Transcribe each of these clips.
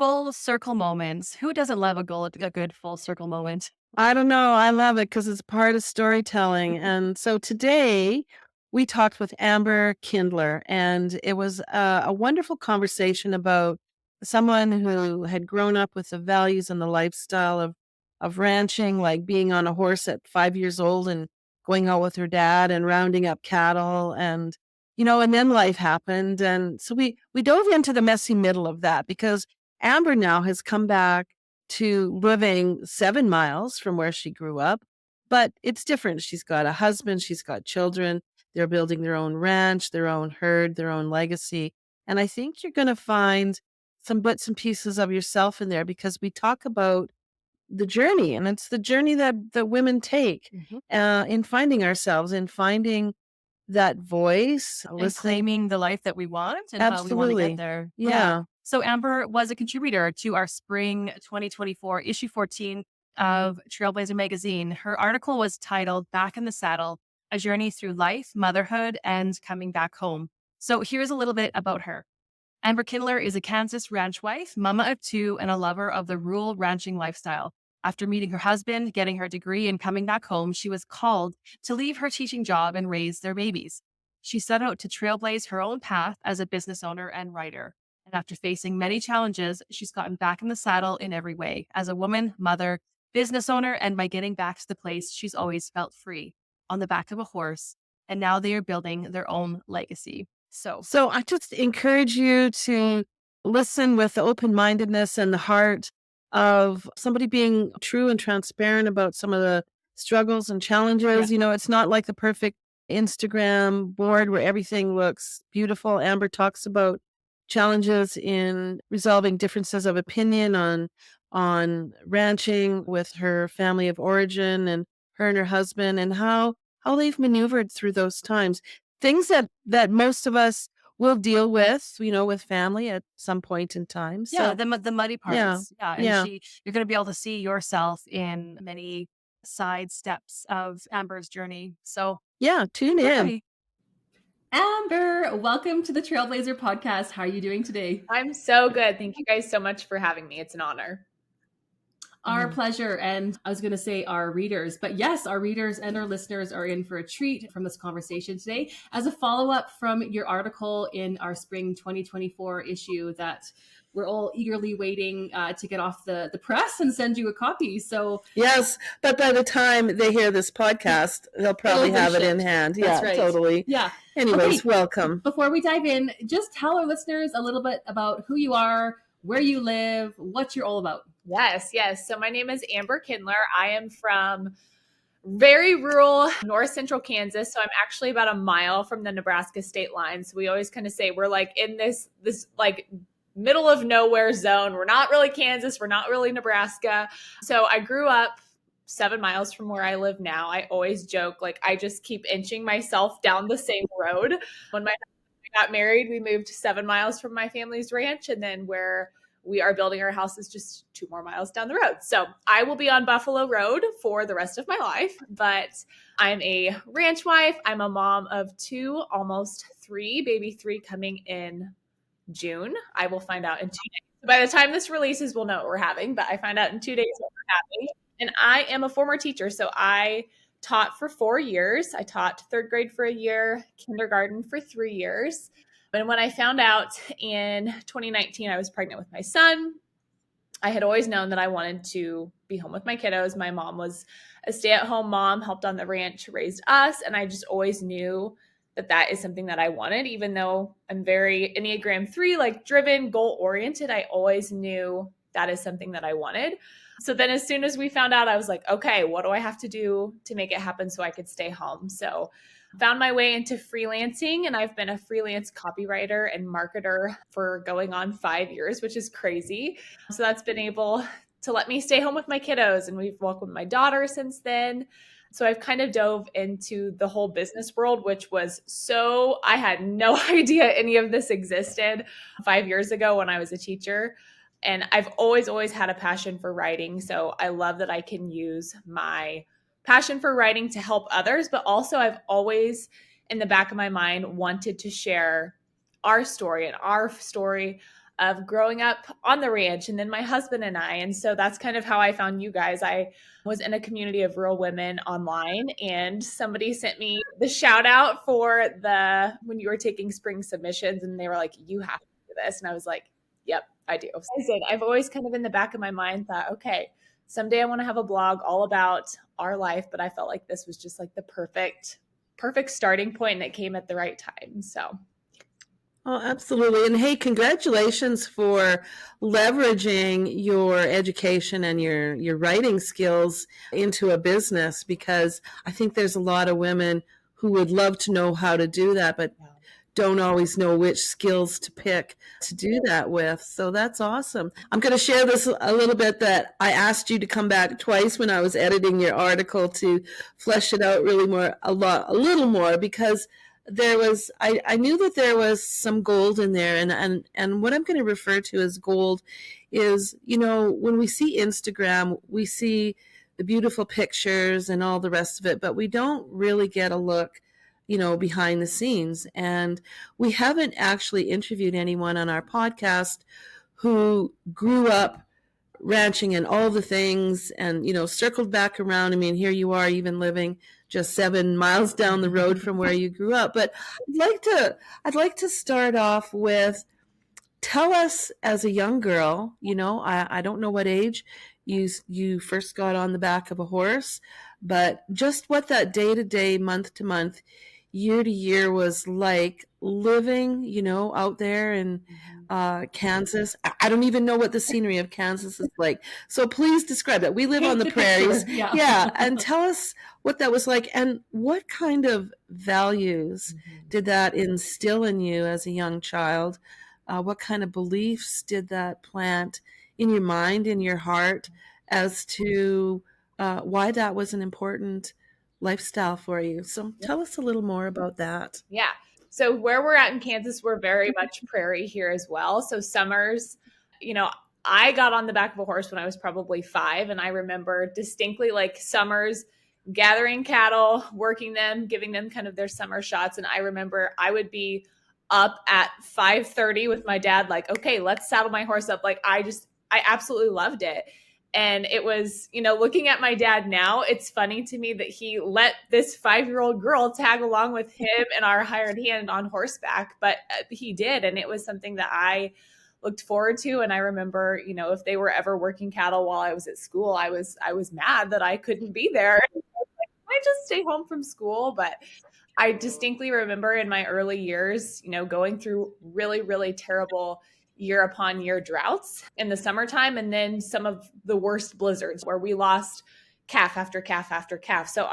full circle moments. Who doesn't love a good full circle moment? I don't know. I love it because it's part of storytelling. And so today we talked with Amber Kindler, and it was a wonderful conversation about someone who had grown up with the values and the lifestyle of ranching, like being on a horse at 5 years old and going out with her dad and rounding up cattle. And then life happened. And so we dove into the messy middle of that because Amber now has come back to living 7 miles from where she grew up, but it's different. She's got a husband, she's got children, they're building their own ranch, their own herd, their own legacy, and I think you're gonna find some bits and pieces of yourself in there because we talk about the journey, and it's the journey that women take, Mhm. in finding ourselves, in finding that voice, And listening. claiming the life that we want and how we want to get Absolutely. there. Yeah. Yeah. So Amber was a contributor to our spring 2024 issue 14 of Trailblazher magazine. Her article was titled Back in the Saddle, A Journey Through Life, Motherhood, and Coming Back Home. So here's a little bit about her. Amber Kindler is a Kansas ranch wife, mama of two, and a lover of the rural ranching lifestyle. After meeting her husband, getting her degree, and coming back home, she was called to leave her teaching job and raise their babies. She set out to trailblaze her own path as a business owner and writer. And after facing many challenges, she's gotten back in the saddle in every way as a woman, mother, business owner, and by getting back to the place she's always felt free on the back of a horse. And now they are building their own legacy. So So I just encourage you to listen with the open mindedness and the heart of somebody being true and transparent about some of the struggles and yeah. challenges. It's not like the perfect Instagram board where everything looks beautiful. Amber talks about challenges in resolving differences of opinion on ranching with her family of origin and her and her husband and how they've maneuvered through those times. Things that most of us will deal with family at some point in time. Yeah, So, the muddy yeah. parts. Yeah, and Yeah. you're gonna be able to see yourself in many side steps of Amber's journey. So, Yeah, tune in. yay. Amber, welcome to the Trailblazher Podcast. How are you doing today? I'm so good. Thank you guys so much for having me. It's an honor. Our pleasure. And I was going to say our readers, but yes, our readers and our listeners are in for a treat from this conversation today as a follow up from your article in our spring 2024 issue that we're all eagerly waiting to get off the press and send you a copy. So, Yes, but by the time they hear this podcast, they'll probably have it in hand. That's Yeah, right. totally. Yeah. Anyways, Okay. welcome. Before we dive in, just tell our listeners a little bit about who you are, where you live, what you're all about. Yes. So my name is Amber Kindler. I am from very rural north central Kansas. So I'm actually about a mile from the Nebraska state line. So we always kind of say we're like in this like middle of nowhere zone. We're not really Kansas. We're not really Nebraska. So I grew up 7 miles from where I live now. I always joke, like, I just keep inching myself down the same road. When my husband got married, we moved 7 miles from my family's ranch. And then where we are building our house is just 2 more miles down the road. So I will be on Buffalo Road for the rest of my life, but I'm a ranch wife. I'm a mom of 2, almost 3, baby 3 coming in June. I will find out in 2 days. By the time this releases, we'll know what we're having, but I find out in 2 days what we're having. And I am a former teacher. So I taught for 4 years. I taught 3rd grade for a year, kindergarten for 3 years. And when I found out in 2019, I was pregnant with my son, I had always known that I wanted to be home with my kiddos. My mom was a stay-at-home mom, helped on the ranch, raised us. And I just always knew that that is something that I wanted, even though I'm very Enneagram 3, like driven, goal-oriented. I always knew that is something that I wanted. So then as soon as we found out, I was like, okay, what do I have to do to make it happen so I could stay home? So found my way into freelancing, and I've been a freelance copywriter and marketer for going on 5 years, which is crazy. So that's been able to let me stay home with my kiddos, and we've welcomed my daughter since then. So I've kind of dove into the whole business world, which was I had no idea any of this existed 5 years ago when I was a teacher. And I've always had a passion for writing. So I love that I can use my passion for writing to help others, but also I've always in the back of my mind wanted to share our story of growing up on the ranch, and then my husband and I. And so that's kind of how I found you guys. I was in a community of rural women online, and somebody sent me the shout out for when you were taking spring submissions, and they were like, you have to do this. And I was like, yep, I do. So I said, I've always kind of in the back of my mind thought, okay, someday I want to have a blog all about our life, but I felt like this was just like the perfect starting point, and it came at the right time. So Oh, absolutely. And hey, congratulations for leveraging your education and your writing skills into a business, because I think there's a lot of women who would love to know how to do that, but don't always know which skills to pick to do that with. So that's awesome. I'm going to share this a little bit, that I asked you to come back twice when I was editing your article to flesh it out really a little more, because I knew that there was some gold in there, and what I'm going to refer to as gold is, when we see Instagram, we see the beautiful pictures and all the rest of it, but we don't really get a look, behind the scenes. And we haven't actually interviewed anyone on our podcast who grew up ranching and all the things and, circled back around. I mean, here you are, even living just 7 miles down the road from where you grew up. But I'd like to start off with, tell us, as a young girl, I don't know what age you first got on the back of a horse, but just what that day to day, month to month, year to year was like living, out there in Kansas. I don't even know what the scenery of Kansas is like. So please describe it. We live on the prairies. Yeah. And tell us what that was like, and what kind of values did that instill in you as a young child? What kind of beliefs did that plant in your mind, in your heart, as to why that was an important lifestyle for you? So tell us a little more about that. Yeah. So where we're at in Kansas, we're very much prairie here as well. So summers, I got on the back of a horse when I was probably 5. And I remember distinctly like summers, gathering cattle, working them, giving them kind of their summer shots. And I remember I would be up at 5:30 with my dad, like, okay, let's saddle my horse up. Like, I absolutely loved it. And it was, looking at my dad now, it's funny to me that he let this 5-year-old girl tag along with him and our hired hand on horseback, but he did. And it was something that I looked forward to. And I remember, if they were ever working cattle while I was at school, I was mad that I couldn't be there. I just stay home from school. But I distinctly remember in my early years, going through really, really terrible year upon year droughts in the summertime, and then some of the worst blizzards where we lost calf after calf after calf. So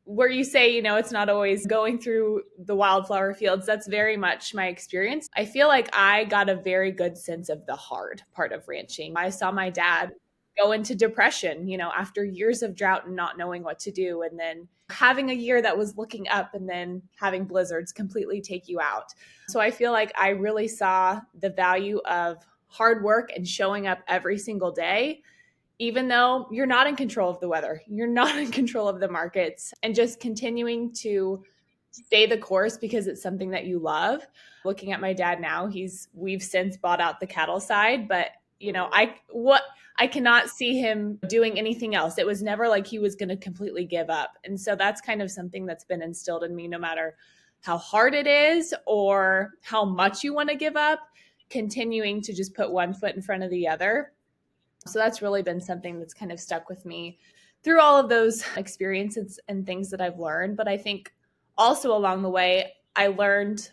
where you say, it's not always going through the wildflower fields, that's very much my experience. I feel like I got a very good sense of the hard part of ranching. I saw my dad go into depression, after years of drought and not knowing what to do. And then having a year that was looking up, and then having blizzards completely take you out. So I feel like I really saw the value of hard work and showing up every single day, even though you're not in control of the weather, you're not in control of the markets, and just continuing to stay the course because it's something that you love. Looking at my dad now, we've since bought out the cattle side, but I cannot see him doing anything else. It was never like he was going to completely give up. And so that's kind of something that's been instilled in me, no matter how hard it is or how much you want to give up, continuing to just put one foot in front of the other. So that's really been something that's kind of stuck with me through all of those experiences and things that I've learned. But I think also along the way, I learned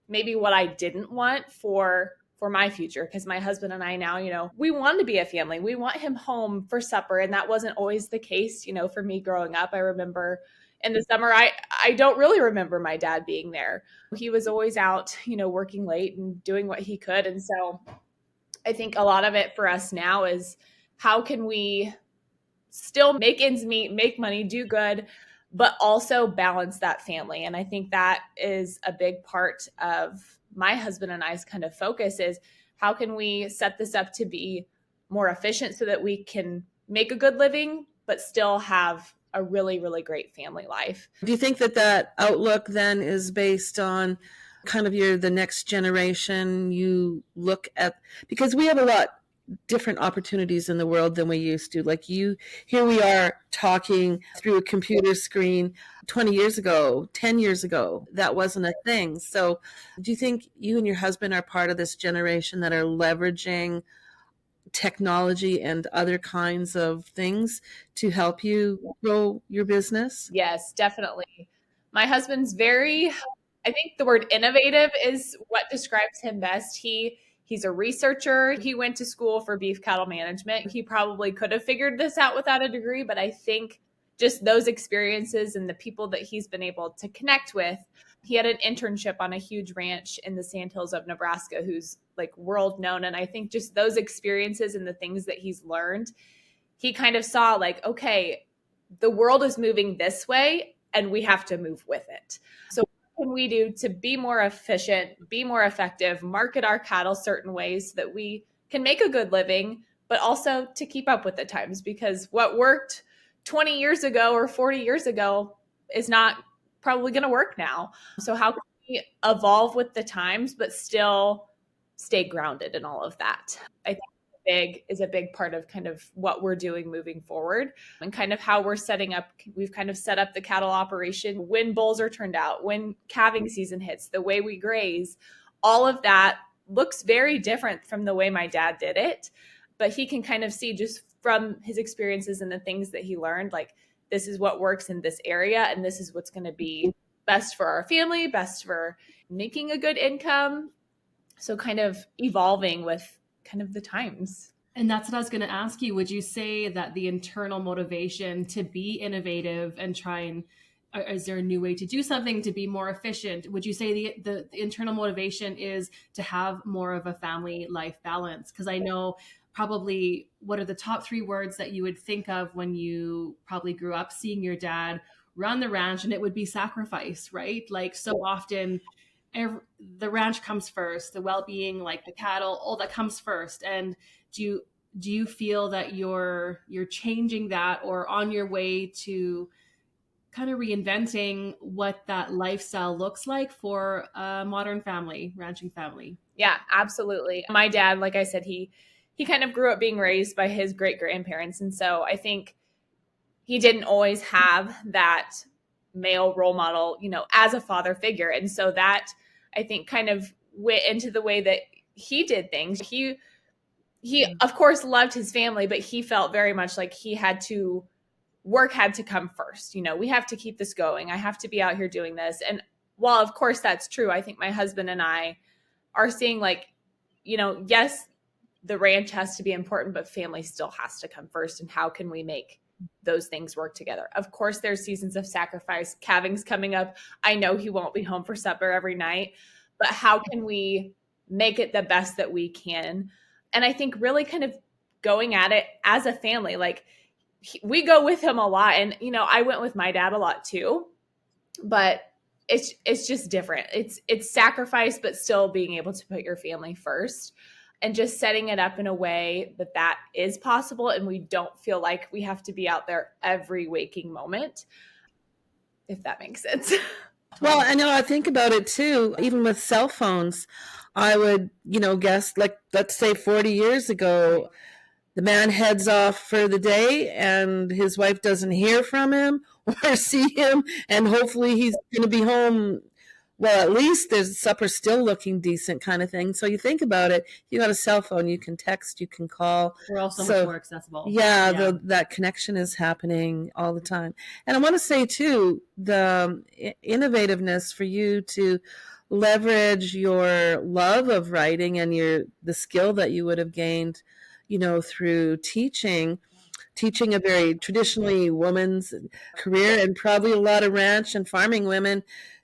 maybe what I didn't want for my future, because my husband and I now, we want to be a family. We want him home for supper. And that wasn't always the case, for me growing up. I remember in the summer, I don't really remember my dad being there. He was always out, working late and doing what he could. And so I think a lot of it for us now is, how can we still make ends meet, make money, do good, but also balance that family? And I think that is a big part of my husband and I's kind of focus, is how can we set this up to be more efficient so that we can make a good living, but still have a really, really great family life. Do you think that outlook then is based on kind of you're the next generation, you look at, because we have a lot different opportunities in the world than we used to. Like you, here we are talking through a computer screen. 20 years ago, 10 years ago, that wasn't a thing. So do you think you and your husband are part of this generation that are leveraging technology and other kinds of things to help you grow your business? Yes, definitely. My husband's very, I think the word innovative is what describes him best. He's a researcher. He went to school for beef cattle management. He probably could have figured this out without a degree, but I think just those experiences and the people that he's been able to connect with. He had an internship on a huge ranch in the Sandhills of Nebraska who's like world known. And I think just those experiences and the things that he's learned, he kind of saw like, okay, the world is moving this way and we have to move with it. So what can we do to be more efficient, be more effective, market our cattle certain ways so that we can make a good living, but also to keep up with the times, because what worked 20 years ago or 40 years ago is not probably going to work now. So how can we evolve with the times, but still stay grounded in all of that? I think is a big part of kind of what we're doing moving forward and kind of how we're setting up. We've kind of set up the cattle operation when bulls are turned out, when calving season hits, the way we graze, all of that looks very different from the way my dad did it. But he can kind of see just from his experiences and the things that he learned, like this is what works in this area and this is what's going to be best for our family, best for making a good income. So kind of evolving with kind of the times. And that's what I was going to ask you. Would you say that the internal motivation to be innovative and try and, is there a new way to do something to be more efficient? Would you say the internal motivation is to have more of a family life balance? Because I know probably what are the top 3 words that you would think of when you probably grew up seeing your dad run the ranch, and it would be sacrifice, right? Like so often the ranch comes first, the well-being, like the cattle, all that comes first. And do you feel that you're changing that or on your way to kind of reinventing what that lifestyle looks like for a modern family, ranching family? Yeah, absolutely. My dad, like I said, he kind of grew up being raised by his great grandparents. And so I think he didn't always have that male role model, as a father figure. And so that I think kind of went into the way that he did things. He of course loved his family, but he felt very much like work had to come first. We have to keep this going. I have to be out here doing this. And while of course that's true, I think my husband and I are seeing like, yes, the ranch has to be important, but family still has to come first. And how can we make those things work together? Of course, there's seasons of sacrifice. Calving's coming up. I know he won't be home for supper every night, but how can we make it the best that we can? And I think really kind of going at it as a family, like we go with him a lot. And, I went with my dad a lot too, but it's just different. It's sacrifice, but still being able to put your family first. And just setting it up in a way that is possible and we don't feel like we have to be out there every waking moment, if that makes sense. Well, I know I think about it too, even with cell phones. I would, guess like, let's say 40 years ago, the man heads off for the day and his wife doesn't hear from him or see him. And hopefully he's going to be home. Well, at least there's supper still looking decent kind of thing. So you think about it, you got a cell phone, you can text, you can call. We're also much more accessible. Yeah. That connection is happening all the time. And I want to say too, the innovativeness for you to leverage your love of writing and the skill that you would have gained, through teaching a very traditionally woman's career, and probably a lot of ranch and farming women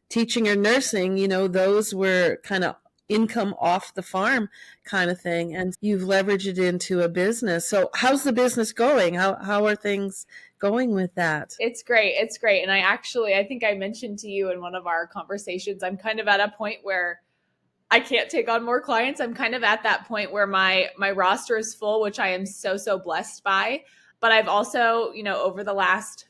teaching or nursing, those were kind of income off the farm kind of thing. And you've leveraged it into a business. So how's the business going? How are things going with that? It's great. It's great. And I think I mentioned to you in one of our conversations, I'm kind of at a point where I can't take on more clients. I'm kind of at that point where my roster is full, which I am so, so blessed by. But I've also, over the last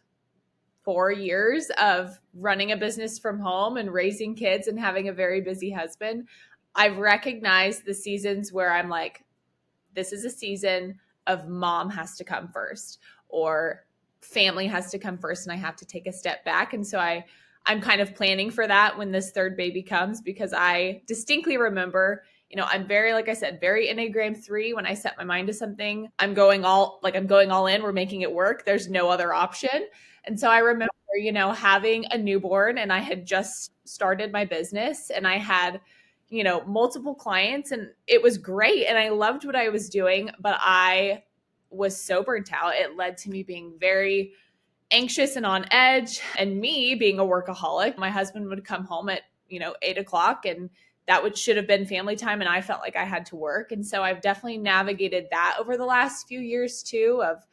4 years of running a business from home and raising kids and having a very busy husband, I've recognized the seasons where I'm like, this is a season of mom has to come first, or family has to come first, and I have to take a step back. And so I'm kind of planning for that when this third baby comes, because I distinctly remember, I'm very, like I said, very Enneagram 3. When I set my mind to something, I'm going all in. We're making it work. There's no other option. And so I remember, having a newborn, and I had just started my business, and I had, multiple clients, and it was great. And I loved what I was doing, but I was so burnt out. It led to me being very anxious and on edge, and me being a workaholic. My husband would come home at 8 o'clock, and that should have been family time, and I felt like I had to work. And so I've definitely navigated that over the last few years too, of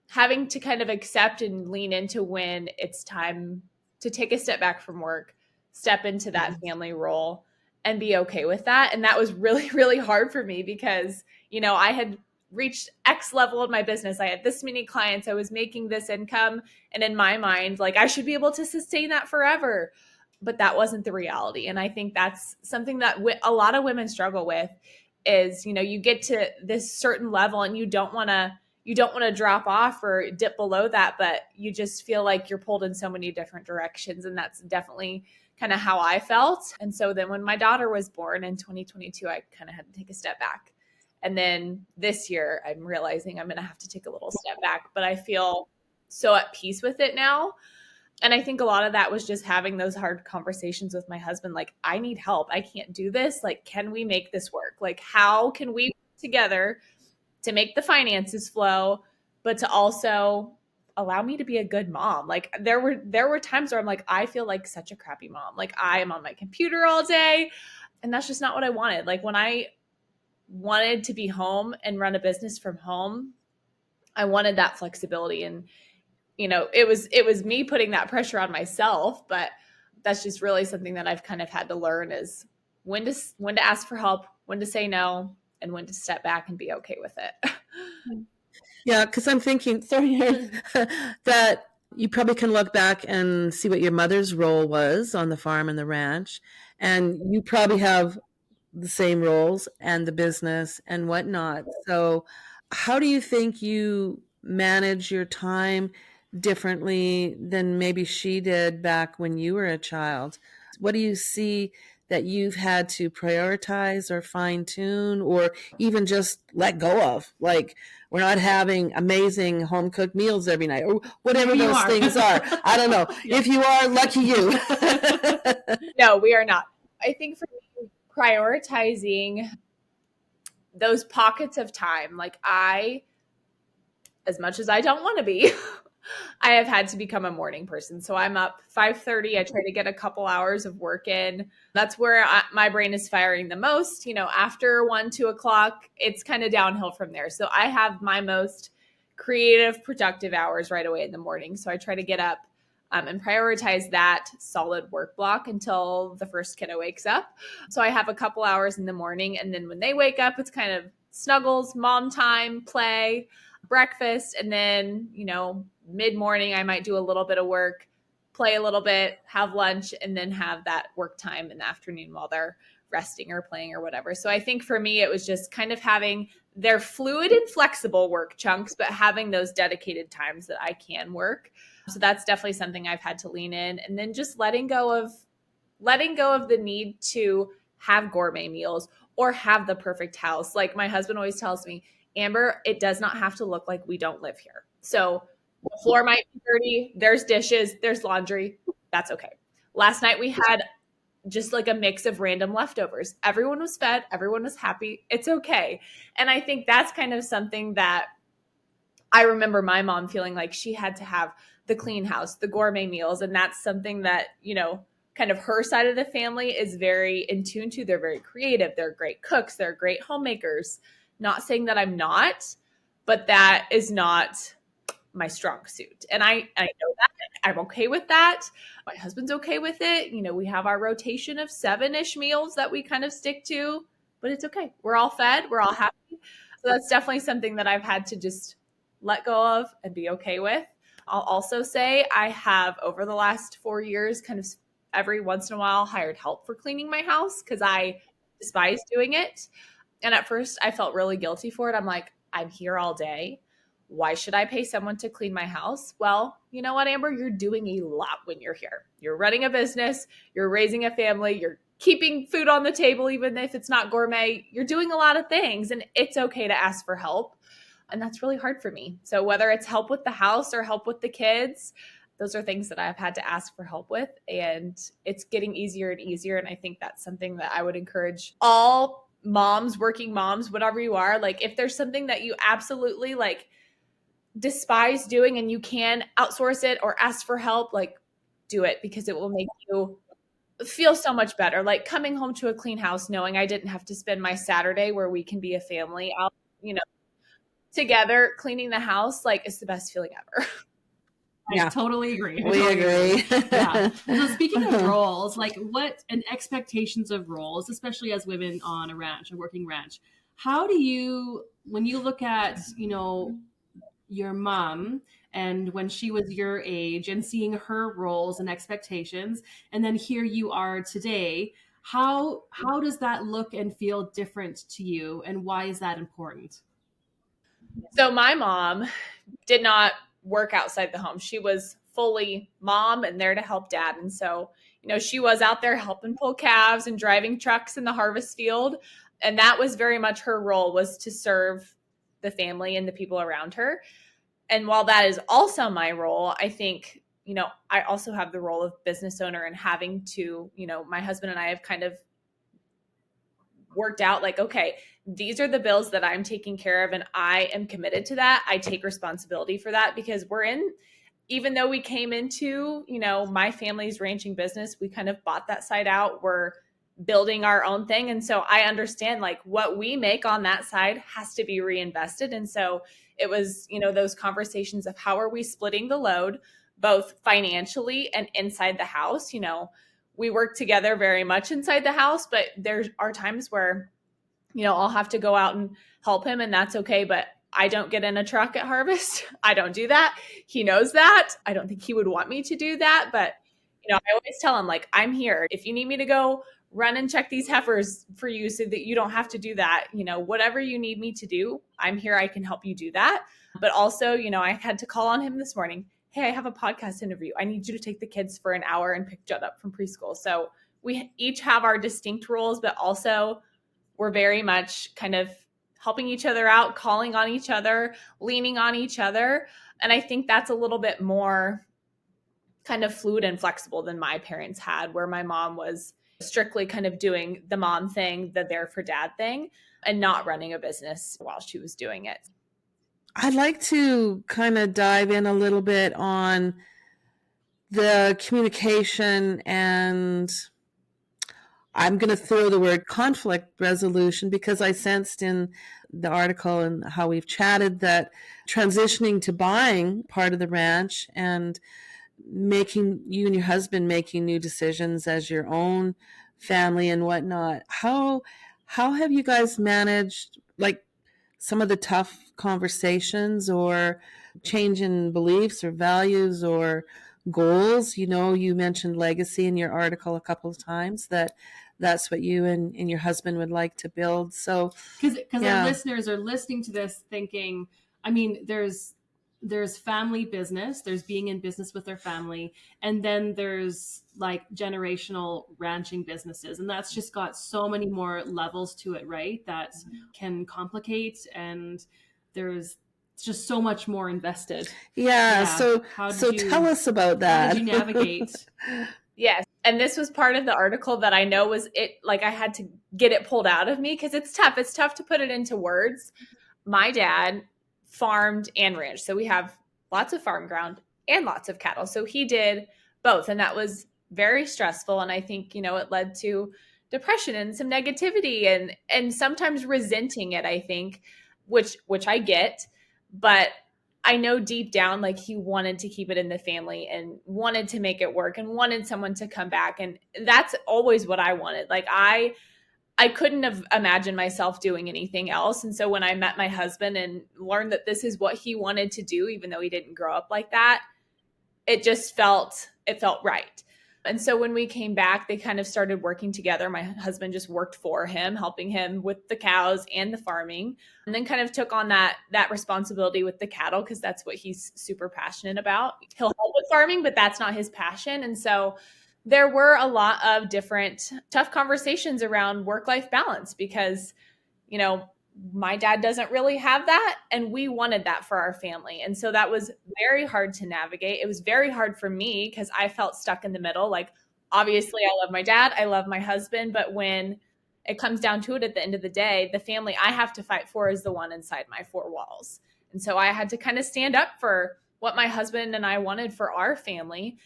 having to kind of accept and lean into when it's time to take a step back from work, step into that family role, and be okay with that. And that was really, really hard for me, because I had reached X level of my business. I had this many clients. I was making this income. And in my mind, like, I should be able to sustain that forever. But that wasn't the reality. And I think that's something that a lot of women struggle with is, you get to this certain level and you don't want to drop off or dip below that, but you just feel like you're pulled in so many different directions. And that's definitely kind of how I felt. And so then when my daughter was born in 2022, I kind of had to take a step back. And then this year, I'm realizing I'm going to have to take a little step back, but I feel so at peace with it now. And I think a lot of that was just having those hard conversations with my husband. Like, I need help. I can't do this. Like, can we make this work? Like, how can we work together to make the finances flow, but to also allow me to be a good mom? Like, there were times where I'm like, I feel like such a crappy mom. Like, I am on my computer all day, and that's just not what I wanted. Like, when I wanted to be home and run a business from home, I wanted that flexibility. And it was me putting that pressure on myself, but that's just really something that I've kind of had to learn, is when to ask for help, when to say no, and when to step back and be okay with it. Yeah, because I'm thinking, sorry, that you probably can look back and see what your mother's role was on the farm and the ranch, and you probably have the same roles and the business and whatnot. So how do you think you manage your time differently than maybe she did back when you were a child? What do you see that you've had to prioritize or fine tune or even just let go of? Like, we're not having amazing home cooked meals every night, or whatever Maybe those things are. I don't know. If you are, lucky you. No, we are not. I think for me, prioritizing those pockets of time, like, as much as I don't want to be, I have had to become a morning person. So I'm up 5:30. I try to get a couple hours of work in. That's where my brain is firing the most. After 1, 2 o'clock, it's kind of downhill from there. So I have my most creative, productive hours right away in the morning. So I try to get up and prioritize that solid work block until the first kiddo wakes up. So I have a couple hours in the morning. And then when they wake up, it's kind of snuggles, mom time, play, breakfast. And then, mid-morning, I might do a little bit of work, play a little bit, have lunch, and then have that work time in the afternoon while they're resting or playing or whatever. So I think for me, it was just kind of having their fluid and flexible work chunks, but having those dedicated times that I can work. So that's definitely something I've had to lean in. And then just letting go of the need to have gourmet meals or have the perfect house. Like, my husband always tells me, Amber, it does not have to look like we don't live here. So the floor might be dirty. There's dishes. There's laundry. That's okay. Last night we had just like a mix of random leftovers. Everyone was fed. Everyone was happy. It's okay. And I think that's kind of something that I remember my mom feeling like she had to have the clean house, the gourmet meals. And that's something that, kind of her side of the family is very in tune to. They're very creative. They're great cooks. They're great homemakers. Not saying that I'm not, but that is not my strong suit. And I know that. I'm okay with that. My husband's okay with it. We have our rotation of 7-ish meals that we kind of stick to, but it's okay. We're all fed. We're all happy. So that's definitely something that I've had to just let go of and be okay with. I'll also say I have, over the last 4 years, kind of every once in a while hired help for cleaning my house because I despise doing it. And at first I felt really guilty for it. I'm like, I'm here all day. Why should I pay someone to clean my house? Well, you know what, Amber? You're doing a lot when you're here. You're running a business, you're raising a family, you're keeping food on the table, even if it's not gourmet. You're doing a lot of things, and it's okay to ask for help. And that's really hard for me. So whether it's help with the house or help with the kids, those are things that I've had to ask for help with. And it's getting easier and easier. And I think that's something that I would encourage all moms, working moms, whatever you are. Like, if there's something that you absolutely like despise doing and you can outsource it or ask for help, like, do it, because it will make you feel so much better. Like coming home to a clean house, knowing I didn't have to spend my Saturday where we can be a family out, together cleaning the house, like, it's the best feeling ever. I totally agree. We agree. Yeah. So speaking of roles, like what and expectations of roles, especially as women on a ranch, a working ranch, how do you, when you look at, your mom and when she was your age and seeing her roles and expectations, and then here you are today, how does that look and feel different to you, and why is that important? So my mom did not work outside the home. She was fully mom and there to help dad. And so, she was out there helping pull calves and driving trucks in the harvest field. And that was very much her role, was to serve the family and the people around her. And while that is also my role, I think, I also have the role of business owner, and having to, my husband and I have kind of worked out like, okay, these are the bills that I'm taking care of, and I am committed to that. I take responsibility for that, because even though we came into, my family's ranching business, we kind of bought that side out. We're building our own thing. And so I understand, like, what we make on that side has to be reinvested. And so it was, those conversations of how are we splitting the load, both financially and inside the house. We work together very much inside the house, but there are times where, I'll have to go out and help him, and that's okay. But I don't get in a truck at harvest. I don't do that. He knows that. I don't think he would want me to do that. But, I always tell him, like, I'm here. If you need me to go run and check these heifers for you so that you don't have to do that, whatever you need me to do, I'm here. I can help you do that. But also, I had to call on him this morning. Hey, I have a podcast interview. I need you to take the kids for an hour and pick Judd up from preschool. So we each have our distinct roles, but also we're very much kind of helping each other out, calling on each other, leaning on each other. And I think that's a little bit more kind of fluid and flexible than my parents had, where my mom was strictly kind of doing the mom thing, the there for dad thing, and not running a business while she was doing it. I'd like to kind of dive in a little bit on the communication, and I'm going to throw the word conflict resolution, because I sensed in the article and how we've chatted that transitioning to buying part of the ranch and making you and your husband making new decisions as your own family and whatnot, how have you guys managed, like, some of the tough conversations or change in beliefs or values or goals? You mentioned legacy in your article a couple of times, that's what you and your husband would like to build. So because our listeners are listening to this thinking, I mean, there's family business, there's being in business with their family, and then there's like generational ranching businesses, and that's just got so many more levels to it, right? That can complicate, and there's just so much more invested. So tell us about that. How did you navigate? Yes. And this was part of the article that I know was it, like, I had to get it pulled out of me, because it's tough. It's tough to put it into words. My dad farmed and ranched. So we have lots of farm ground and lots of cattle. So he did both. And that was very stressful. And I think, it led to depression and some negativity and sometimes resenting it, I think, which I get. But I know deep down, like, he wanted to keep it in the family and wanted to make it work and wanted someone to come back. And that's always what I wanted. Like, I couldn't have imagined myself doing anything else. And so when I met my husband and learned that this is what he wanted to do, even though he didn't grow up like that, it felt right. And so when we came back, they kind of started working together. My husband just worked for him, helping him with the cows and the farming, and then kind of took on that responsibility with the cattle because that's what he's super passionate about. He'll help with farming, but that's not his passion. And so there were a lot of different tough conversations around work-life balance because, you know, my dad doesn't really have that, and we wanted that for our family. And so that was very hard to navigate. It was very hard for me because I felt stuck in the middle. Like, obviously, I love my dad, I love my husband, but when it comes down to it at the end of the day, the family I have to fight for is the one inside my four walls. And so I had to kind of stand up for what my husband and I wanted for our family,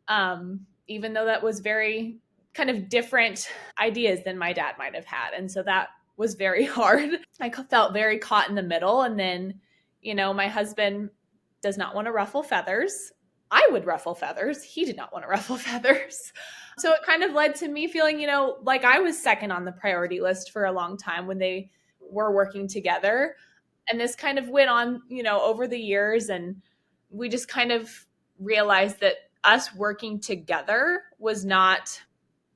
even though that was very kind of different ideas than my dad might have had. And so that was very hard. I felt very caught in the middle. And then, you know, my husband does not want to ruffle feathers. I would ruffle feathers. He did not want to ruffle feathers. So it kind of led to me feeling, you know, like I was second on the priority list for a long time when they were working together. And this kind of went on, you know, over the years. And we just kind of realized that us working together was not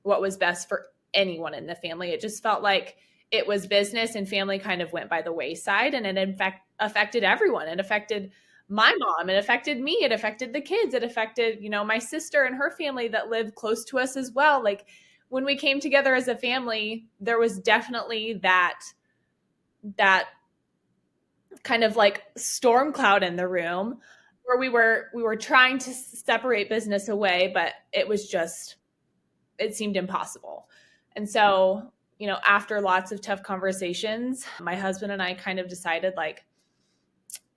what was best for anyone in the family. It just felt like it was business, and family kind of went by the wayside, and it in fact affected everyone. It affected my mom. It affected me. It affected the kids. It affected, you know, my sister and her family that lived close to us as well. Like, when we came together as a family, there was definitely that kind of like storm cloud in the room where we were trying to separate business away, but it seemed impossible. And so, you know, after lots of tough conversations, my husband and I kind of decided, like,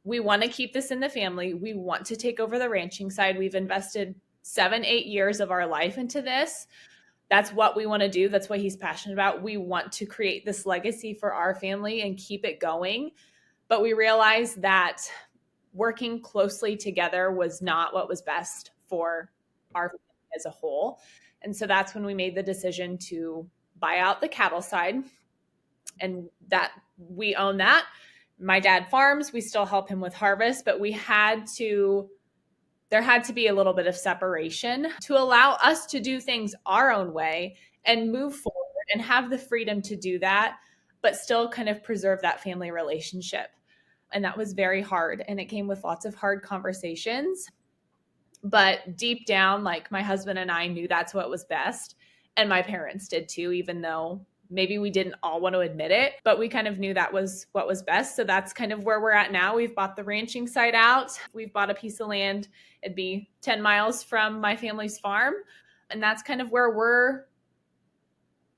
we want to keep this in the family. We want to take over the ranching side. We've invested 7-8 years of our life into this. That's what we want to do. That's what he's passionate about. We want to create this legacy for our family and keep it going. But we realized that working closely together was not what was best for our family as a whole. And so that's when we made the decision to buy out the cattle side, and that we own that. My dad farms, we still help him with harvest, but there had to be a little bit of separation to allow us to do things our own way and move forward and have the freedom to do that, but still kind of preserve that family relationship. And that was very hard. And it came with lots of hard conversations. But deep down, like, my husband and I knew that's what was best. And my parents did too, even though maybe we didn't all want to admit it, but we kind of knew that was what was best. So that's kind of where we're at now. We've bought the ranching site out. We've bought a piece of land. It'd be 10 miles from my family's farm. And that's kind of where we're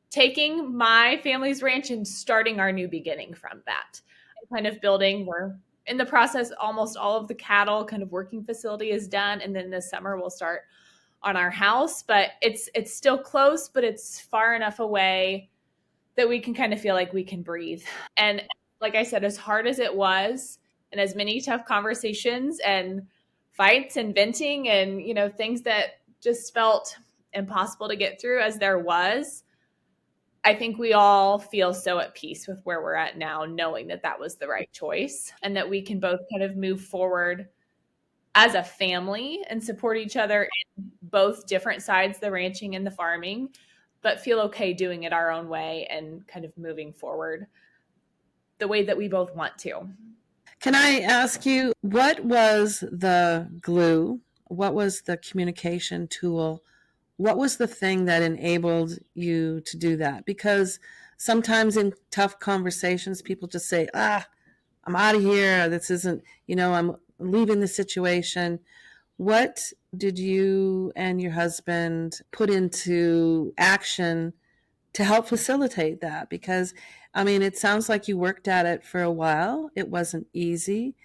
taking my family's ranch and starting our new beginning from that. Kind of building, we're in the process, almost all of the cattle kind of working facility is done. And then this summer we'll start on our house, but it's still close, but it's far enough away that we can kind of feel like we can breathe. And like I said, as hard as it was, and as many tough conversations and fights and venting and, you know, things that just felt impossible to get through as there was, I think we all feel so at peace with where we're at now, knowing that that was the right choice and that we can both kind of move forward as a family and support each other in both different sides, the ranching and the farming, but feel okay doing it our own way and kind of moving forward the way that we both want to. Can I ask you, what was the glue? What was the communication tool? What was the thing that enabled you to do that? Because sometimes in tough conversations, people just say, I'm out of here. This isn't, I'm leaving the situation. What did you and your husband put into action to help facilitate that? Because, it sounds like you worked at it for a while. It wasn't easy.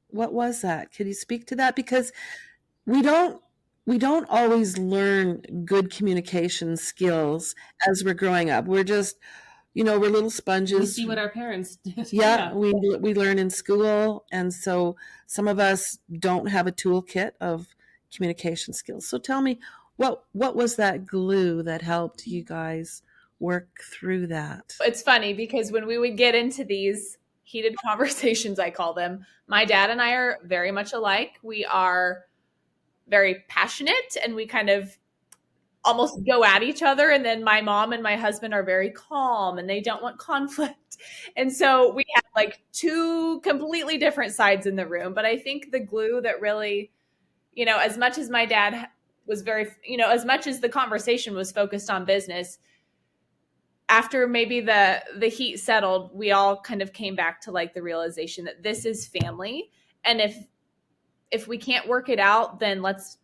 What was that? Could you speak to that? Because we don't always learn good communication skills as we're growing up. We're just, we're little sponges. We see what our parents did. Yeah, we learn in school. And so some of us don't have a toolkit of communication skills. So tell me, what was that glue that helped you guys work through that? It's funny because when we would get into these heated conversations, I call them, my dad and I are very much alike. We are very passionate and we kind of almost go at each other. And then my mom and my husband are very calm and they don't want conflict. And so we have like two completely different sides in the room. But I think the glue that really, as much as my dad was very, as much as the conversation was focused on business, after maybe the heat settled, we all kind of came back to like the realization that this is family. And if we can't work it out, then let's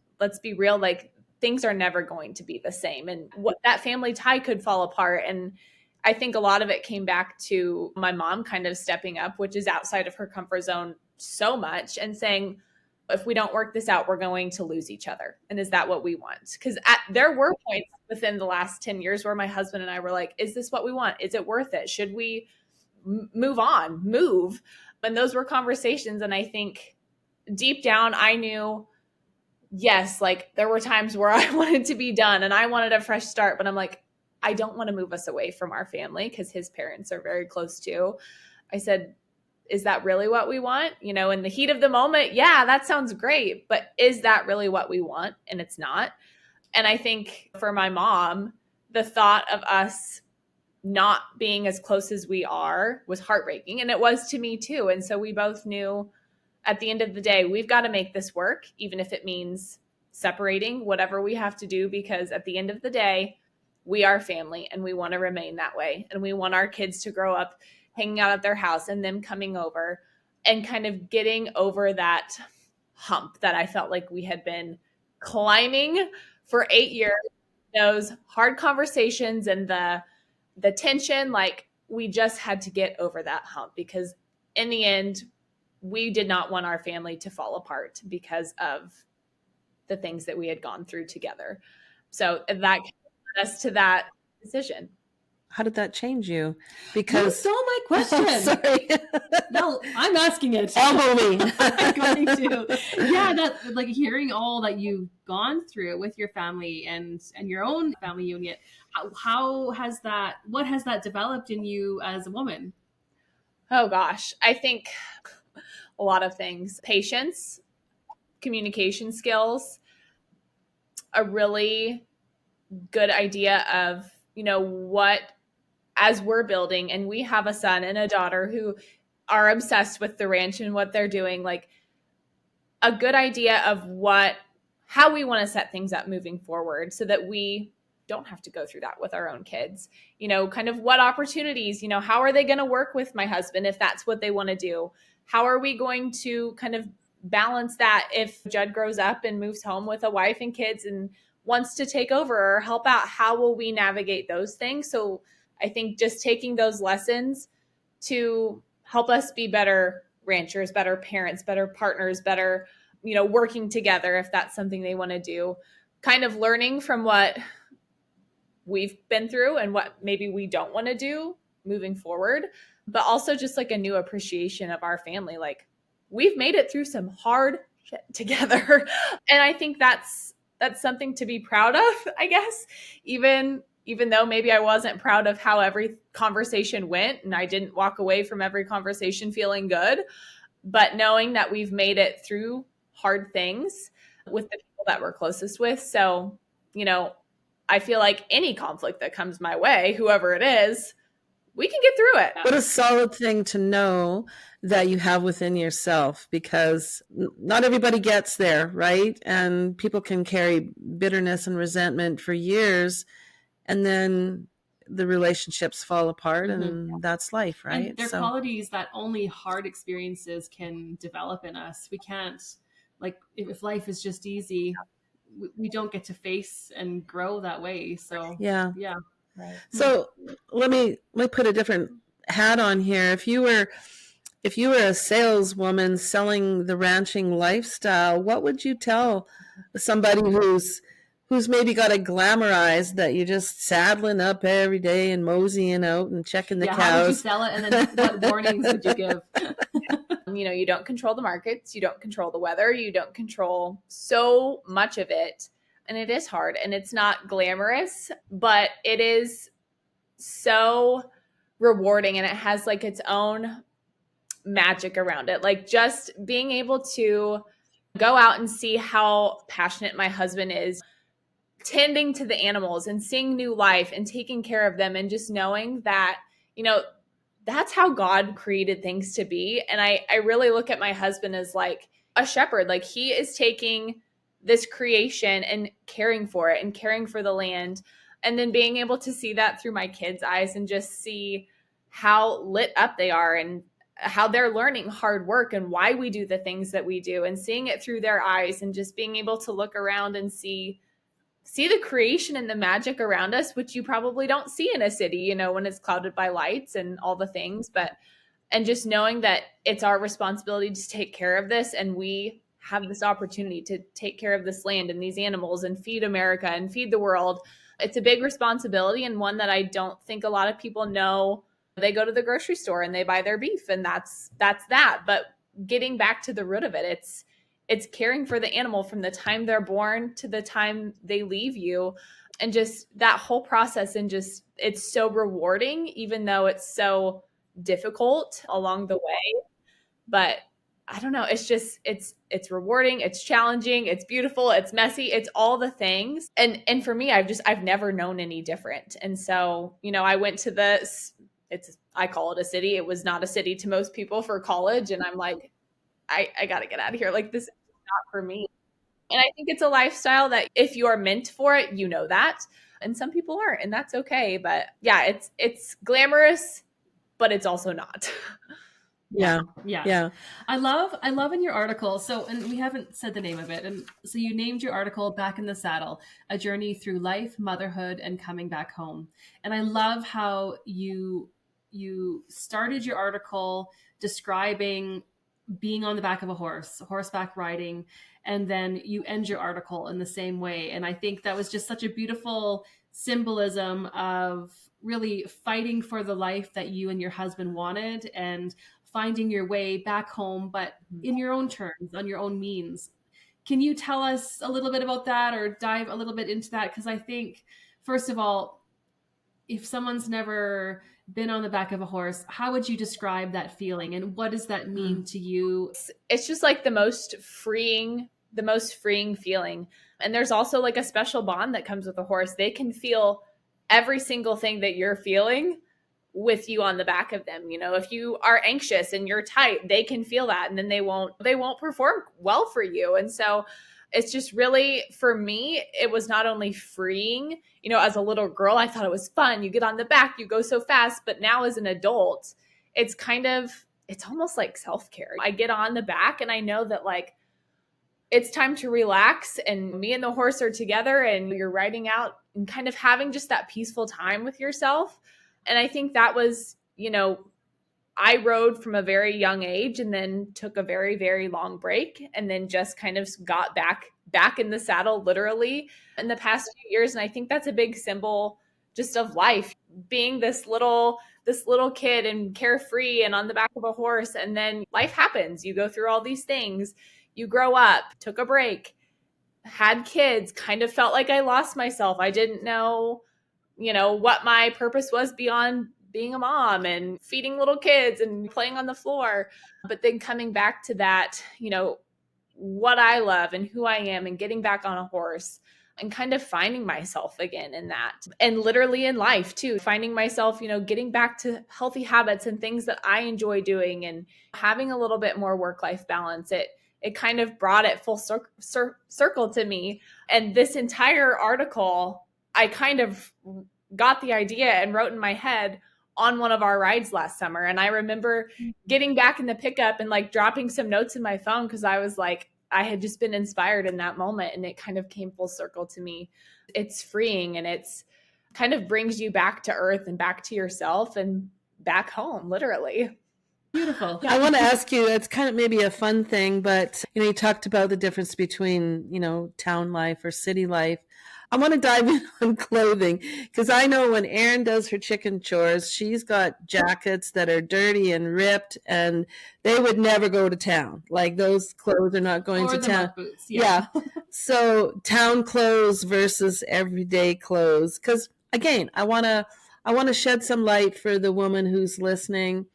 be real. Like things are never going to be the same. And what that family tie could fall apart. And I think a lot of it came back to my mom kind of stepping up, which is outside of her comfort zone so much, and saying, if we don't work this out, we're going to lose each other. And is that what we want? Because there were points within the last 10 years where my husband and I were like, is this what we want? Is it worth it? Should we move on, move? And those were conversations. And I think deep down, I knew, yes, like there were times where I wanted to be done and I wanted a fresh start, but I'm like, I don't want to move us away from our family because his parents are very close too. I said, is that really what we want? In the heat of the moment, yeah, that sounds great, but is that really what we want? And it's not. And I think for my mom, the thought of us not being as close as we are was heartbreaking. And it was to me too. And so we both knew at the end of the day, we've got to make this work, even if it means separating, whatever we have to do, because at the end of the day, we are family and we want to remain that way. And we want our kids to grow up hanging out at their house and them coming over and kind of getting over that hump that I felt like we had been climbing for 8 years. Those hard conversations and the tension, like we just had to get over that hump, because in the end, we did not want our family to fall apart because of the things that we had gone through together. So that led us to that decision. How did that change you? You Because stole my question. sorry, No, I'm asking it. elbow me. I'm going to. Yeah, that like hearing all that you've gone through with your family and your own family unit. How has that? What has that developed in you as a woman? Oh gosh, I think a lot of things. Patience, communication skills, a really good idea of, what, as we're building, and we have a son and a daughter who are obsessed with the ranch and what they're doing, like a good idea of how we want to set things up moving forward so that we don't have to go through that with our own kids. Kind of what opportunities, how are they going to work with my husband if that's what they want to do? How are we going to kind of balance that if Judd grows up and moves home with a wife and kids and wants to take over or help out? How will we navigate those things? So I think just taking those lessons to help us be better ranchers, better parents, better partners, better, working together if that's something they want to do, kind of learning from what we've been through and what maybe we don't want to do moving forward, but also just like a new appreciation of our family. Like we've made it through some hard shit together. And I think that's something to be proud of, I guess, even though maybe I wasn't proud of how every conversation went and I didn't walk away from every conversation feeling good, but knowing that we've made it through hard things with the people that we're closest with. So, I feel like any conflict that comes my way, whoever it is, we can get through it. What a solid thing to know that you have within yourself, because not everybody gets there, right? And people can carry bitterness and resentment for years, and then the relationships fall apart, and that's life, right? And they're qualities that only hard experiences can develop in us. We can't, like, if life is just easy, we don't get to face and grow that way. So yeah. Right. So let me put a different hat on here. If you were a saleswoman selling the ranching lifestyle, what would you tell somebody who's maybe got it glamorized that you're just saddling up every day and moseying out and checking the cows? How would you sell it, and then what warnings would you give? You don't control the markets, you don't control the weather, you don't control so much of it. And it is hard and it's not glamorous, but it is so rewarding and it has like its own magic around it. Like just being able to go out and see how passionate my husband is tending to the animals and seeing new life and taking care of them, and just knowing that, that's how God created things to be. And I really look at my husband as like a shepherd. Like, he is taking this creation and caring for it and caring for the land, and then being able to see that through my kids' eyes and just see how lit up they are and how they're learning hard work and why we do the things that we do, and seeing it through their eyes, and just being able to look around and see the creation and the magic around us, which you probably don't see in a city, when it's clouded by lights and all the things. And just knowing that it's our responsibility to take care of this, and we have this opportunity to take care of this land and these animals and feed America and feed the world. It's a big responsibility, and one that I don't think a lot of people know. They go to the grocery store and they buy their beef, and that's that. But getting back to the root of it, it's caring for the animal from the time they're born to the time they leave you, and just that whole process. And just, it's so rewarding, even though it's so difficult along the way. But I don't know, it's just, it's rewarding, it's challenging, it's beautiful, it's messy, it's all the things. And for me, I've never known any different. And so, I went to I call it a city. It was not a city to most people for college. And I'm like, I got to get out of here. Like, this is not for me. And I think it's a lifestyle that if you are meant for it, that. And some people aren't, and that's okay. But yeah, it's glamorous, but it's also not. Yeah. I love in your article. So, and we haven't said the name of it. And so you named your article Back in the Saddle, a journey through life, motherhood, and coming back home. And I love how you started your article describing being on the back of a horse, horseback riding, and then you end your article in the same way. And I think that was just such a beautiful symbolism of really fighting for the life that you and your husband wanted, and finding your way back home, but in your own terms, on your own means. Can you tell us a little bit about that, or dive a little bit into that? Because I think, first of all, if someone's never been on the back of a horse, how would you describe that feeling, and what does that mean to you? It's just like the most freeing feeling. And there's also like a special bond that comes with a horse. They can feel every single thing that you're feeling with you on the back of them. If you are anxious and you're tight, they can feel that, and then they won't perform well for you. And so it's just really, for me, it was not only freeing, as a little girl, I thought it was fun. You get on the back, you go so fast. But now as an adult, it's almost like self-care. I get on the back and I know that, like, it's time to relax, and me and the horse are together, and you're riding out and kind of having just that peaceful time with yourself. And I think that was, I rode from a very young age, and then took a very, very long break, and then just kind of got back in the saddle, literally, in the past few years. And I think that's a big symbol just of life, being this little kid and carefree and on the back of a horse. And then life happens. You go through all these things. You grow up, took a break, had kids, kind of felt like I lost myself. I didn't know, what my purpose was beyond being a mom and feeding little kids and playing on the floor. But then coming back to that, what I love and who I am, and getting back on a horse and kind of finding myself again in that. And literally in life too, finding myself, getting back to healthy habits and things that I enjoy doing, and having a little bit more work-life balance. It kind of brought it full circle to me. And this entire article, I kind of got the idea and wrote in my head on one of our rides last summer. And I remember getting back in the pickup and like dropping some notes in my phone, because I was like, I had just been inspired in that moment, and it kind of came full circle to me. It's freeing, and it's kind of brings you back to earth and back to yourself and back home, literally. Beautiful. I want to ask you, it's kind of maybe a fun thing, but you talked about the difference between, town life or city life. I want to dive in on clothing, because I know when Erin does her chicken chores, she's got jackets that are dirty and ripped, and they would never go to town. Like, those clothes are not going to town. Boots, yeah. So town clothes versus everyday clothes. Because again, I want to shed some light for the woman who's listening,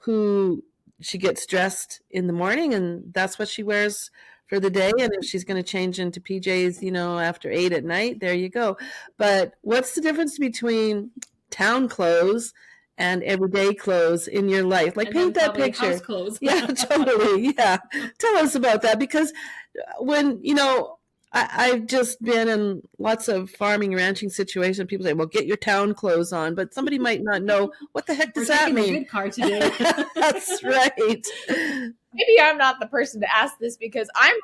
who she gets dressed in the morning and that's what she wears for the day. And if she's going to change into PJs, after 8 at night, there you go. But what's the difference between town clothes and everyday clothes in your life? Like, And paint then that probably picture. house clothes. Yeah, totally. Yeah. Tell us about that, because when, I've just been in lots of farming, ranching situations. People say, well, get your town clothes on, but somebody might not know what the heck We're does that taking mean? a good car today. That's right. Maybe I'm not the person to ask this because I'm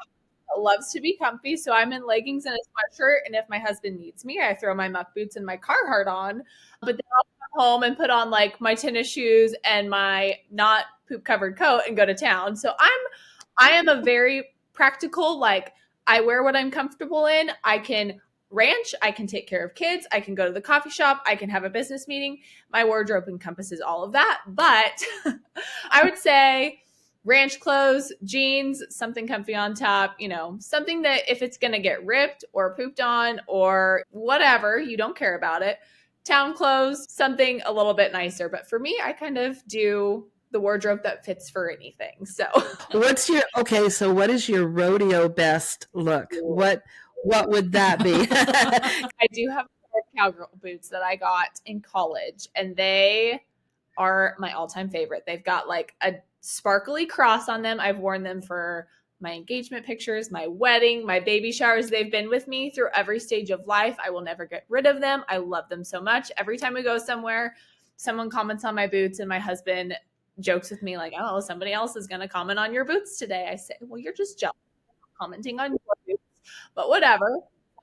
loves to be comfy. So I'm in leggings and a sweatshirt. And if my husband needs me, I throw my muck boots and my Carhartt on. But then I'll come home and put on like my tennis shoes and my not poop covered coat and go to town. So I am a very practical, like I wear what I'm comfortable in. I can ranch. I can take care of kids. I can go to the coffee shop. I can have a business meeting. My wardrobe encompasses all of that. But I would say ranch clothes, jeans, something comfy on top, something that if it's going to get ripped or pooped on or whatever, you don't care about it. Town clothes, something a little bit nicer. But for me, I kind of do the wardrobe that fits for anything. So so what is your rodeo best look? What would that be? I do have a pair of cowgirl boots that I got in college, and they are my all-time favorite. They've got like a sparkly cross on them. I've worn them for my engagement pictures, my wedding, my baby showers. They've been with me through every stage of life. I will never get rid of them. I love them so much. Every time we go somewhere, someone comments on my boots, and my husband jokes with me like, oh, somebody else is going to comment on your boots today. I say, well, you're just jealous commenting on your boots, but whatever.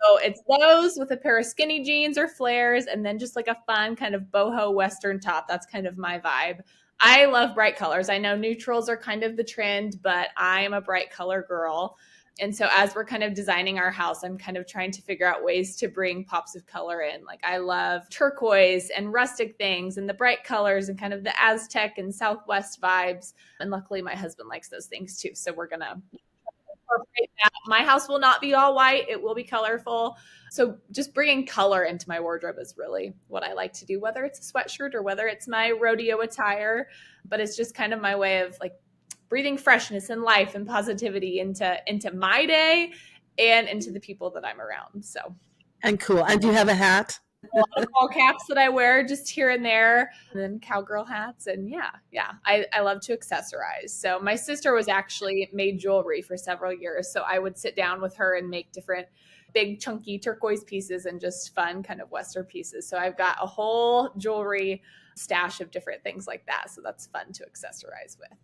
So it's those with a pair of skinny jeans or flares, and then just like a fun kind of boho Western top. That's kind of my vibe. I love bright colors. I know neutrals are kind of the trend, but I am a bright color girl. And so as we're kind of designing our house, I'm kind of trying to figure out ways to bring pops of color in. Like I love turquoise and rustic things and the bright colors and kind of the Aztec and Southwest vibes. And luckily my husband likes those things too. So we're going to incorporate that. My house will not be all white. It will be colorful. So just bringing color into my wardrobe is really what I like to do, whether it's a sweatshirt or whether it's my rodeo attire. But it's just kind of my way of like breathing freshness and life and positivity into my day and into the people that I'm around. So, and cool. And do you have a hat? A lot of ball caps that I wear just here and there, and then cowgirl hats. And yeah. I love to accessorize. So my sister was actually made jewelry for several years. So I would sit down with her and make different big chunky turquoise pieces and just fun kind of Western pieces. So I've got a whole jewelry stash of different things like that. So that's fun to accessorize with.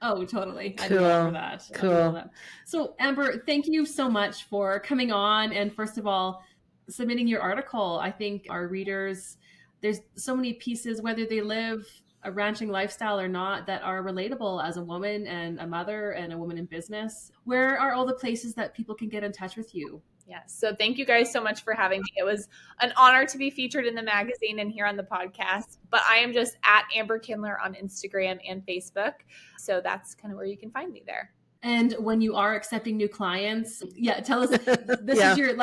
Oh, totally. Cool. I love that. Cool. I love that. So, Amber, thank you so much for coming on and, first of all, submitting your article. I think our readers, there's so many pieces, whether they live a ranching lifestyle or not, that are relatable as a woman and a mother and a woman in business. Where are all the places that people can get in touch with you? Yes. So thank you guys so much for having me. It was an honor to be featured in the magazine and here on the podcast. But I am just at Amber Kindler on Instagram and Facebook. So that's kind of where you can find me there. And when you are accepting new clients, tell us, this is your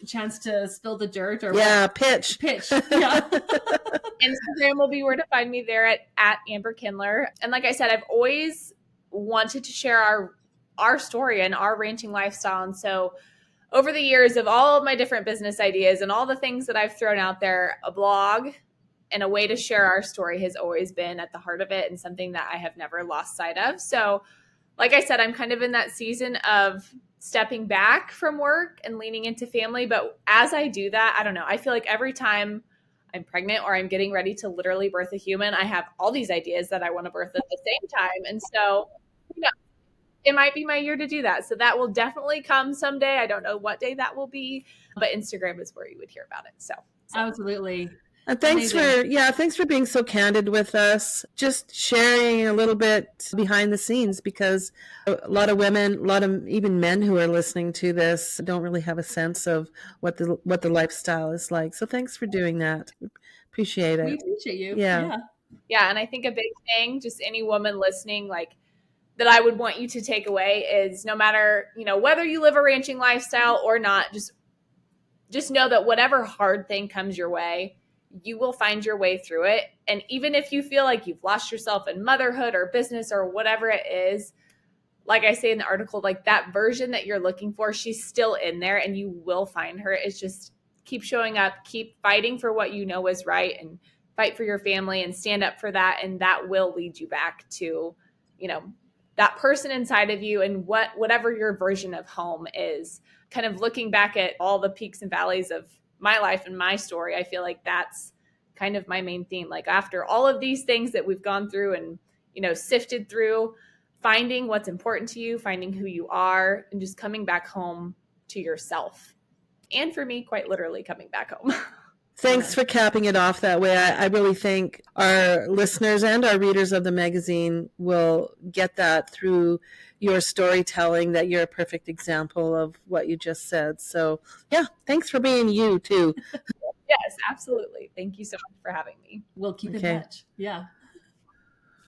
chance to spill the dirt or pitch. Yeah. Instagram will be where to find me there at Amber Kindler. And like I said, I've always wanted to share our story and our ranching lifestyle. And so over the years of all of my different business ideas and all the things that I've thrown out there, a blog and a way to share our story has always been at the heart of it and something that I have never lost sight of. So like I said, I'm kind of in that season of stepping back from work and leaning into family. But as I do that, I don't know, I feel like every time I'm pregnant or I'm getting ready to literally birth a human, I have all these ideas that I want to birth at the same time. And so, it might be my year to do that. So that will definitely come someday. I don't know what day that will be, but Instagram is where you would hear about it. So. Absolutely. And thanks for being so candid with us, just sharing a little bit behind the scenes, because a lot of women, a lot of even men who are listening to this don't really have a sense of what the lifestyle is like. So thanks for doing that. Appreciate it. We appreciate you. Yeah. And I think a big thing, just any woman listening, like, that I would want you to take away is no matter, whether you live a ranching lifestyle or not, just know that whatever hard thing comes your way, you will find your way through it. And even if you feel like you've lost yourself in motherhood or business or whatever it is, like I say in the article, like that version that you're looking for, she's still in there and you will find her. It's just keep showing up, keep fighting for what you know is right, and fight for your family and stand up for that. And that will lead you back to, you know, that person inside of you and whatever your version of home is. Kind of looking back at all the peaks and valleys of my life and my story, I feel like that's kind of my main theme. Like after all of these things that we've gone through and, you know, sifted through, finding what's important to you, finding who you are, and just coming back home to yourself. And for me, quite literally coming back home. Thanks for capping it off that way. I really think our listeners and our readers of the magazine will get that through your storytelling, that you're a perfect example of what you just said. So yeah, thanks for being you too. Yes, absolutely. Thank you so much for having me. We'll keep in Okay. touch. Yeah.